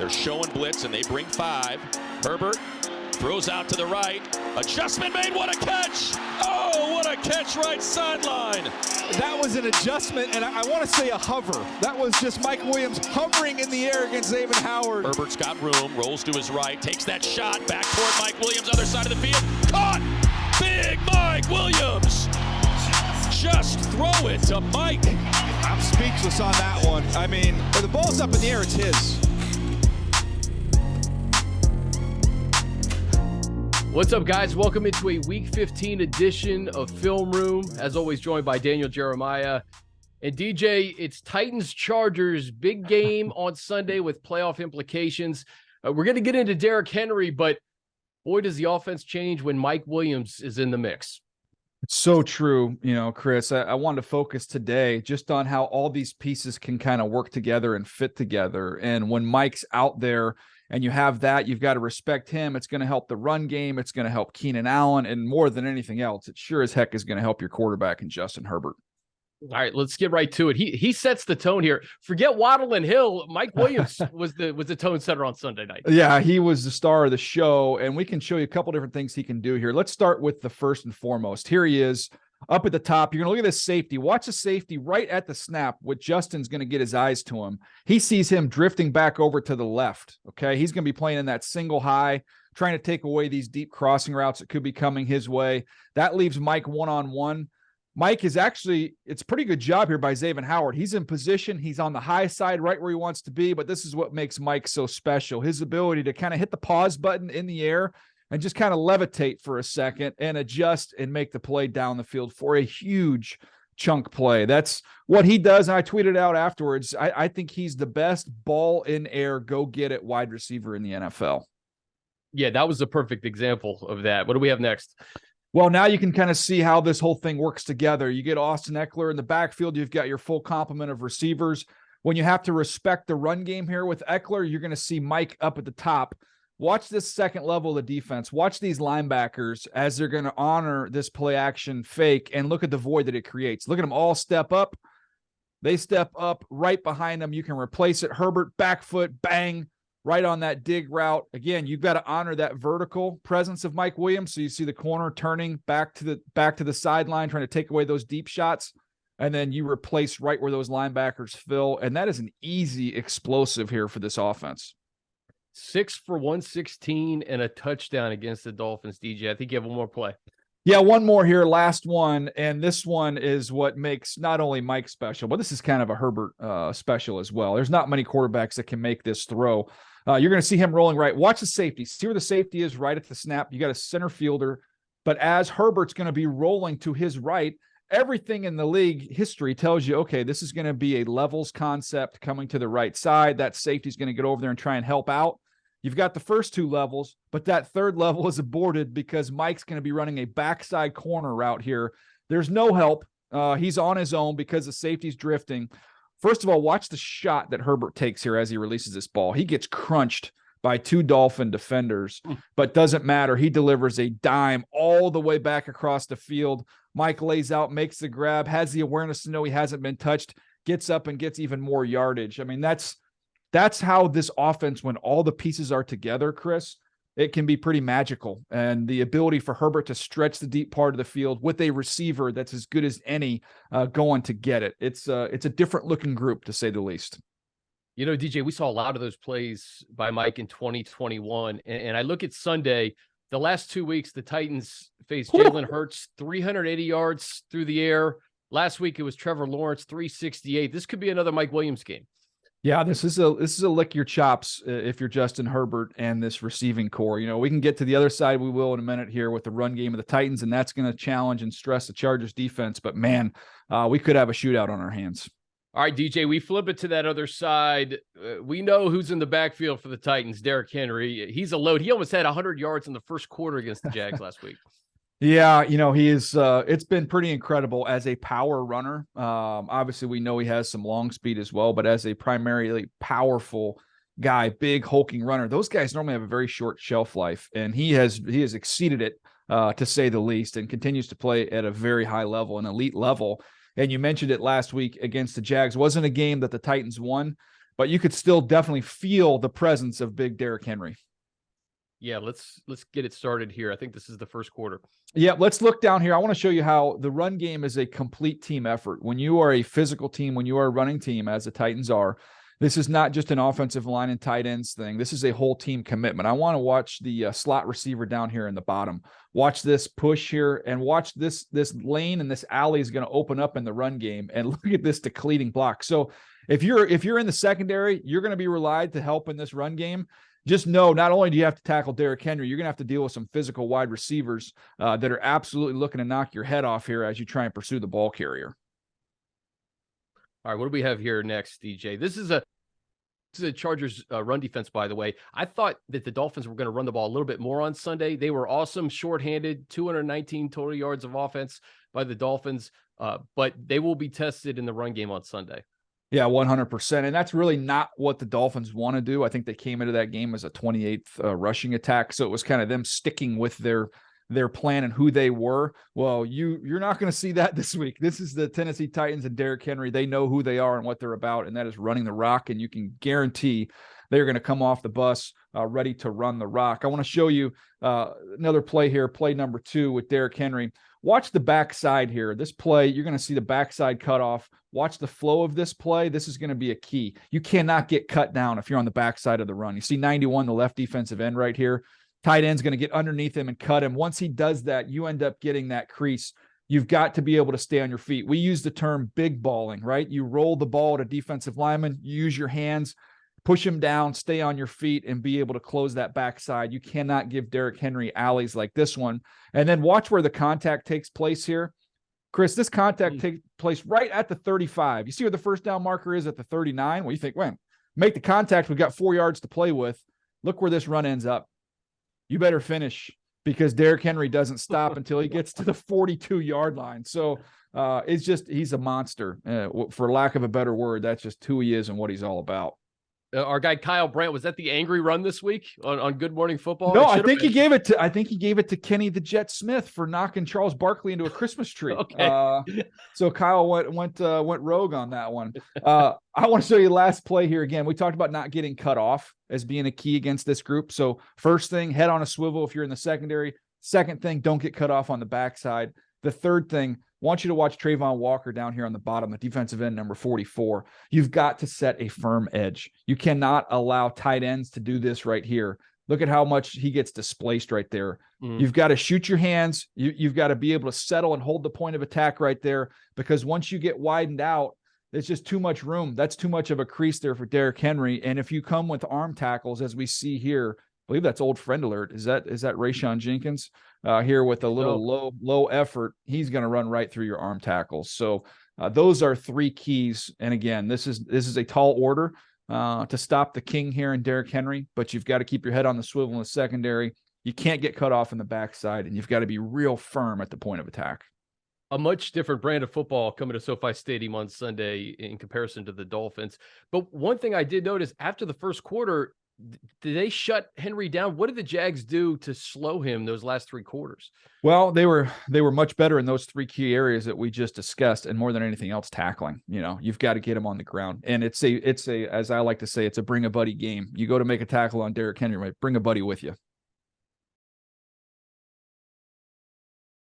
They're showing blitz, and they bring 5. Herbert throws out to the right. Adjustment made. What a catch! Oh, what a catch right sideline. That was an adjustment, and I want to say a hover. That was just Mike Williams hovering in the air against Xavier Howard. Herbert's got room, rolls to his right, takes that shot back toward Mike Williams, other side of the field. Caught! Big Mike Williams! Just throw it to Mike. I'm speechless on that one. I mean, when the ball's up in the air, it's his. What's up, guys? Welcome into a Week 15 edition of Film Room. As always, joined by Daniel, Jeremiah, and DJ. It's Titans-Chargers, big game on Sunday with playoff implications. We're going to get into Derrick Henry, but boy, does the offense change when Mike Williams is in the mix. It's so true, Chris. I wanted to focus today just on how all these pieces can kind of work together and fit together. And when Mike's out there and you have that, you've got to respect him. It's going to help the run game. It's going to help Keenan Allen. And more than anything else, it sure as heck is going to help your quarterback in Justin Herbert. All right, let's get right to it. He sets the tone here. Forget Waddle and Hill. Mike Williams was the tone setter on Sunday night. Yeah, he was the star of the show, and we can show you a couple different things he can do here. Let's start with the first and foremost. Here he is up at the top. You're going to look at this safety. Watch the safety right at the snap. What Justin's going to get his eyes to him. He sees him drifting back over to the left, okay? He's going to be playing in that single high, trying to take away these deep crossing routes that could be coming his way. That leaves Mike one-on-one. Mike is actually, it's a pretty good job here by Xavier Howard. He's in position. He's on the high side, right where he wants to be, but this is what makes Mike so special. His ability to kind of hit the pause button in the air and just kind of levitate for a second and adjust and make the play down the field for a huge chunk play. That's what he does, and I tweeted out afterwards, I think he's the best ball in air, go get it wide receiver in the NFL. Yeah, that was a perfect example of that. What do we have next? Well, now you can kind of see how this whole thing works together. You get Austin Eckler in the backfield. You've got your full complement of receivers. When you have to respect the run game here with Eckler, you're going to see Mike up at the top. Watch this second level of defense. Watch these linebackers as they're going to honor this play action fake and look at the void that it creates. Look at them all step up. They step up right behind them. You can replace it. Herbert, back foot, bang. Right on that dig route. Again, you've got to honor that vertical presence of Mike Williams. So you see the corner turning back to the sideline, trying to take away those deep shots. And then you replace right where those linebackers fill. And that is an easy explosive here for this offense. 6 for 116 and a touchdown against the Dolphins, DJ. I think you have one more play. Yeah, one more here, last one. And this one is what makes not only Mike special, but this is kind of a Herbert special as well. There's not many quarterbacks that can make this throw. You're going to see him rolling right. Watch the safety. See where the safety is right at the snap. You got a center fielder. But as Herbert's going to be rolling to his right, everything in the league history tells you, okay, this is going to be a levels concept coming to the right side. That safety's going to get over there and try and help out. You've got the first two levels, but that third level is aborted because Mike's going to be running a backside corner route here. There's no help. He's on his own because the safety's drifting. First of all, watch the shot that Herbert takes here as he releases this ball. He gets crunched by two Dolphin defenders, but doesn't matter. He delivers a dime all the way back across the field. Mike lays out, makes the grab, has the awareness to know he hasn't been touched, gets up and gets even more yardage. I mean, that's how this offense, when all the pieces are together, Chris, it can be pretty magical. And the ability for Herbert to stretch the deep part of the field with a receiver that's as good as any going to get it. It's a different looking group, to say the least. You know, DJ, we saw a lot of those plays by Mike in 2021. And I look at Sunday, the last 2 weeks, the Titans faced Jalen Hurts, 380 yards through the air. Last week, it was Trevor Lawrence, 368. This could be another Mike Williams game. Yeah, this is a lick your chops if you're Justin Herbert and this receiving core. You know, we can get to the other side. We will in a minute here with the run game of the Titans, and that's going to challenge and stress the Chargers defense. But man, we could have a shootout on our hands. All right, DJ, we flip it to that other side. We know who's in the backfield for the Titans, Derrick Henry. He's a load. He almost had 100 yards in the first quarter against the Jags last week. Yeah, you know, he is, it's been pretty incredible as a power runner. Obviously we know he has some long speed as well, but as a primarily powerful guy, big hulking runner, those guys normally have a very short shelf life, and he has exceeded it, to say the least, and continues to play at a very high level, an elite level. And you mentioned it last week against the Jags. Wasn't a game that the Titans won, but you could still definitely feel the presence of big Derrick Henry. Yeah, let's get it started here. I think this is the first quarter. Yeah, let's look down here. I want to show you how the run game is a complete team effort. When you are a physical team, when you are a running team, as the Titans are, this is not just an offensive line and tight ends thing. This is a whole team commitment. I want to watch the slot receiver down here in the bottom. Watch this push here, and watch this lane and this alley is going to open up in the run game. And look at this depleting block. So if you're in the secondary, you're going to be relied to help in this run game. Just know, not only do you have to tackle Derrick Henry, you're going to have to deal with some physical wide receivers that are absolutely looking to knock your head off here as you try and pursue the ball carrier. All right, what do we have here next, DJ? This is a Chargers run defense, by the way. I thought that the Dolphins were going to run the ball a little bit more on Sunday. They were awesome, shorthanded, 219 total yards of offense by the Dolphins, but they will be tested in the run game on Sunday. Yeah, 100%. And that's really not what the Dolphins want to do. I think they came into that game as a 28th rushing attack. So it was kind of them sticking with their plan and who they were. Well, you're not going to see that this week. This is the Tennessee Titans and Derrick Henry. They know who they are and what they're about, and that is running the rock. And you can guarantee they're going to come off the bus ready to run the rock. I want to show you another play here, play number 2 with Derrick Henry. Watch the backside here. This play, you're going to see the backside cutoff. Watch the flow of this play. This is going to be a key. You cannot get cut down if you're on the backside of the run. You see 91, the left defensive end right here. Tight end's going to get underneath him and cut him. Once he does that, you end up getting that crease. You've got to be able to stay on your feet. We use the term big balling, right? You roll the ball at a defensive lineman, you use your hands, push him down, stay on your feet, and be able to close that backside. You cannot give Derrick Henry alleys like this one. And then watch where the contact takes place here. Chris, this contact takes place right at the 35. You see where the first down marker is at the 39? Well, you think, well, make the contact. We've got 4 yards to play with. Look where this run ends up. You better finish, because Derrick Henry doesn't stop until he gets to the 42-yard line. So he's a monster. For lack of a better word, that's just who he is and what he's all about. Our guy Kyle Brandt, was that the angry run this week on Good Morning Football? No, I think he gave it to Kenny the Jet Smith for knocking Charles Barkley into a Christmas tree. Okay. So Kyle went rogue on that one. I want to show you the last play here again. We talked about not getting cut off as being a key against this group. So first thing, head on a swivel if you're in the secondary. Second thing, don't get cut off on the backside. The third thing, want you to watch Trayvon Walker down here on the bottom, the defensive end, number 44. You've got to set a firm edge. You cannot allow tight ends to do this right here. Look at how much he gets displaced right there. You've got to shoot your hands. You've got to be able to settle and hold the point of attack right there, because once you get widened out, it's just too much room. That's too much of a crease there for Derrick Henry. And if you come with arm tackles, as we see here, I believe that's old friend alert. Is that Rayshon Jenkins here with a little low effort? He's going to run right through your arm tackles. So those are 3 keys. And again, this is a tall order to stop the king here in Derrick Henry, but you've got to keep your head on the swivel in the secondary. You can't get cut off in the backside, and you've got to be real firm at the point of attack. A much different brand of football coming to SoFi Stadium on Sunday in comparison to the Dolphins. But one thing I did notice after the first quarter, did they shut Henry down? What did the Jags do to slow him those last 3 quarters? Well, they were much better in those 3 key areas that we just discussed, and more than anything else, tackling. You've got to get him on the ground, and it's a as I like to say, it's a bring a buddy game. You go to make a tackle on Derrick Henry, right? Bring a buddy with you.